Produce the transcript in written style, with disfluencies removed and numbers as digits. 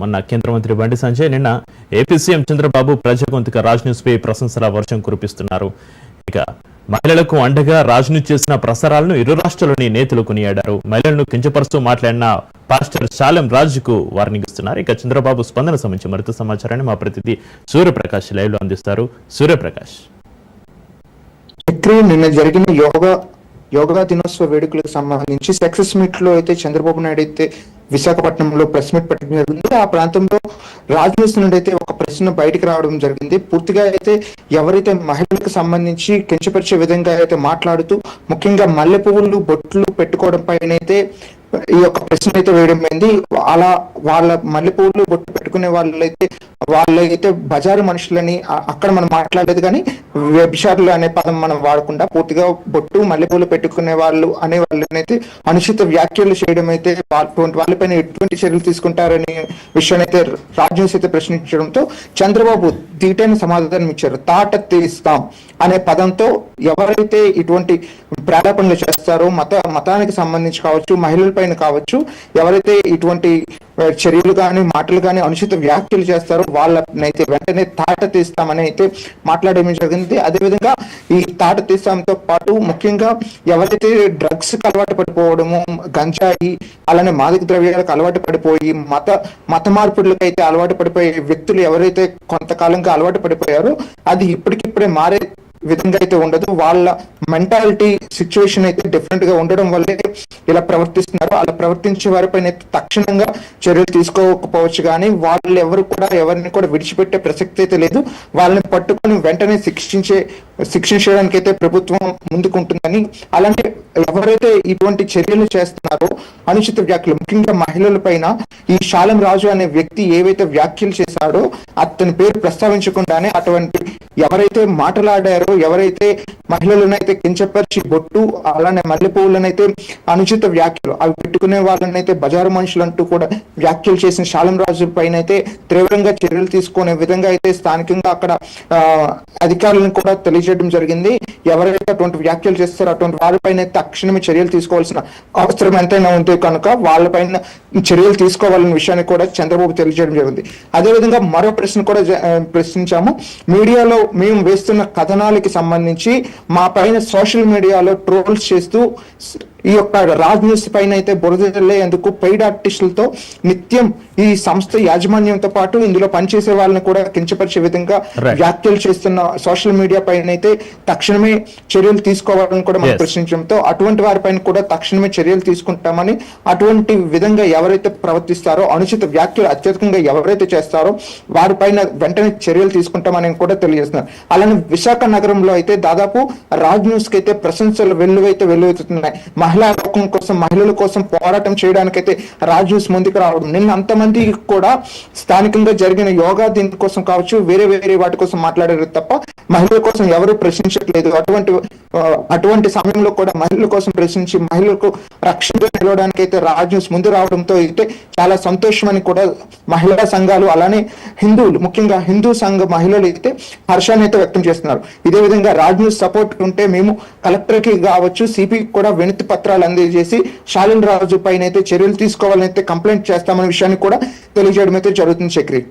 మొన్న కేంద్ర మంత్రి బండి సంజయ్ నిన్న ఏపీ సీఎం చంద్రబాబు ప్రజాగొంతుక రాజ్ న్యూస్ పై ప్రశంసల వర్షం కురిపిస్తున్నారు. ఇక మహిళలకు అండగా రాజ్ న్యూస్ చేసిన ప్రసారాలను ఇరు రాష్ట్రాల్లోని నేతలు కొనియాడారు. మహిళలను కించపరుస్తూ మాట్లాడిన పాస్టర్ శాలెం రాజుకు వార్నింగ్ ఇస్తున్నారు. ఇక చంద్రబాబు స్పందన సంబంధించి మరింత సమాచారాన్ని మా ప్రతినిధి సూర్యప్రకాష్ లైవ్ లో అందిస్తారు. సూర్యప్రకాష్, నిన్న జరిగిన యోగా దినోత్సవ వేడుకలకు సంబంధించి సక్సెస్ మీట్ లో అయితే చంద్రబాబు నాయుడు అయితే విశాఖపట్నంలో ప్రెస్ మీట్ పెట్టడం జరిగింది. ఆ ప్రాంతంలో రాజ్ న్యూస్ నుండి అయితే ఒక ప్రశ్న బయటకు రావడం జరిగింది. పూర్తిగా అయితే ఎవరైతే మహిళలకు సంబంధించి కించపరిచే విధంగా అయితే మాట్లాడుతూ ముఖ్యంగా మల్లె పువ్వులు బొట్లు పెట్టుకోవడం పైన అయితే ఈ యొక్క ప్రశ్న అయితే వేయడం అయింది. అలా వాళ్ళ మల్లెపూలు బొట్టు పెట్టుకునే వాళ్ళైతే బజారు మనుషులని అక్కడ మనం మాట్లాడలేదు, కానీ వ్యభిచారులు అనే పదం మనం వాడకుండా పూర్తిగా బొట్టు మల్లెపూలు పెట్టుకునే వాళ్ళు అనే వాళ్ళనైతే అనుచిత వ్యాఖ్యలు చేయడం అయితే వాళ్ళపైన ఎటువంటి చర్యలు తీసుకుంటారనే విషయాన్ని అయితే రాజ్ న్యూస్ అయితే ప్రశ్నించడంతో చంద్రబాబు తీటైన సమాధానం ఇచ్చారు. తాట తీస్తాం అనే పదంతో ఎవరైతే ఇటువంటి ప్రారంభనలు చేస్తారో మతానికి సంబంధించి కావచ్చు, మహిళల పైన కావచ్చు, ఎవరైతే ఇటువంటి చర్యలు కానీ మాటలు కానీ అనుచిత వ్యాఖ్యలు చేస్తారో వాళ్ళనైతే వెంటనే తాట తీస్తామని అయితే మాట్లాడేయడం జరిగింది. అదేవిధంగా ఈ తాట తీస్తాంతో పాటు ముఖ్యంగా ఎవరైతే డ్రగ్స్ కి అలవాటు పడిపోవడము, గంజాయి అలానే మాదక ద్రవ్యాలకు అలవాటు పడిపోయి మత మార్పులకు అయితే అలవాటు పడిపోయే వ్యక్తులు ఎవరైతే కొంతకాలంగా అలవాటు పడిపోయారో అది ఇప్పటికిప్పుడే మారే విధంగా అయితే ఉండదు. వాళ్ళ మెంటాలిటీ సిచ్యువేషన్ అయితే డిఫరెంట్ గా ఉండడం వల్లే ఇలా ప్రవర్తిస్తున్నారు. అలా ప్రవర్తించే వారిపైన తక్షణంగా చర్యలు తీసుకోకపోవచ్చు, కానీ వాళ్ళు ఎవరిని కూడా విడిచిపెట్టే ప్రసక్తి అయితే లేదు. వాళ్ళని పట్టుకొని వెంటనే శిక్షించడానికి అయితే ప్రభుత్వం ముందుకుంటుందని, అలాంటి ఎవరైతే ఇటువంటి చర్యలు చేస్తున్నారో అనుచిత వ్యాఖ్యలు ముఖ్యంగా మహిళల పైన ఈ శాలెం రాజు అనే వ్యక్తి ఏవైతే వ్యాఖ్యలు చేశాడో అతని పేరు ప్రస్తావించకుండానే అటువంటి ఎవరైతే మాట్లాడారో, ఎవరైతే మహిళలనైతే కించపరిచి బొట్టు అలానే మల్లెపూలనైతే అనుచిత వ్యాఖ్యలు అవి పెట్టుకునే వాళ్ళనైతే బజారు మనుషులు అంటూ కూడా వ్యాఖ్యలు చేసిన శాలెం రాజు పైన అయితే తీవ్రంగా చర్యలు తీసుకునే విధంగా అయితే స్థానికంగా అక్కడ అధికారులను కూడా తెలియజేయడం జరిగింది. ఎవరైతే అటువంటి వ్యాఖ్యలు చేస్తారో అటువంటి వారిపైన తక్షణమే చర్యలు తీసుకోవాల్సిన అవసరం ఎంతైనా ఉంది కనుక వాళ్ళపైన చర్యలు తీసుకోవాలనే విషయాన్ని కూడా చంద్రబాబు తెలియజేయడం జరిగింది. అదేవిధంగా మరో ప్రశ్న కూడా ప్రశ్నించాము. మీడియాలో మేము వేస్తున్న కథనాలకి సంబంధించి మా పైన సోషల్ మీడియాలో ట్రోల్స్ చేస్తూ ఈ యొక్క రాజ్ న్యూస్ పైన అయితే బురదలేందుకు పెయిడ్ ఆర్టిస్టులతో నిత్యం ఈ సంస్థ యాజమాన్యంతో పాటు ఇందులో పనిచేసే వాళ్ళని కూడా కించపరిచే విధంగా వ్యాఖ్యలు చేస్తున్న సోషల్ మీడియా పైన అయితే తక్షణమే చర్యలు తీసుకోవాలని కూడా మనం ప్రశ్నించడంతో అటువంటి వారిపైన కూడా తక్షణమే చర్యలు తీసుకుంటామని, అటువంటి విధంగా ఎవరైతే ప్రవర్తిస్తారో అనుచిత వ్యాఖ్యలు అత్యధికంగా ఎవరైతే చేస్తారో వారిపైన వెంటనే చర్యలు తీసుకుంటామని కూడా తెలియజేస్తున్నారు. అలానే విశాఖ నగరంలో అయితే దాదాపు రాజ్ న్యూస్ కి అయితే ప్రశంసలు వెల్లువెత్తుతున్నాయి. మహిళా లోకం కోసం, మహిళల కోసం పోరాటం చేయడానికైతే రాజ్ న్యూస్ ముందుకు రావడం, నిన్న అంతమంది కూడా స్థానికంగా జరిగిన యోగా దీని కోసం కావచ్చు, వేరే వాటి కోసం మాట్లాడారు తప్ప మహిళల కోసం ఎవరు ప్రశ్నించట్లేదు. అటువంటి సమయంలో కూడా మహిళల కోసం ప్రశ్నించి మహిళలకు రక్షణగా నిలవడానికి అయితే రాజ్ న్యూస్ ముందు రావడంతో అయితే చాలా సంతోషమని కూడా మహిళా సంఘాలు అలానే హిందువులు ముఖ్యంగా హిందూ సంఘ మహిళలు అయితే హర్షాన్ని అయితే వ్యక్తం చేస్తున్నారు. ఇదే విధంగా రాజ్ న్యూస్ సపోర్ట్ ఉంటే మేము కలెక్టర్ కి కావచ్చు, సిపికి కూడా వినతి పత్రాలు అందజేసి శాలెం రాజు పైన అయితే చర్యలు తీసుకోవాలని అయితే కంప్లైంట్ చేస్తామనే విషయాన్ని కూడా తెలియజేయడం అయితే జరుగుతుంది. చక్రి.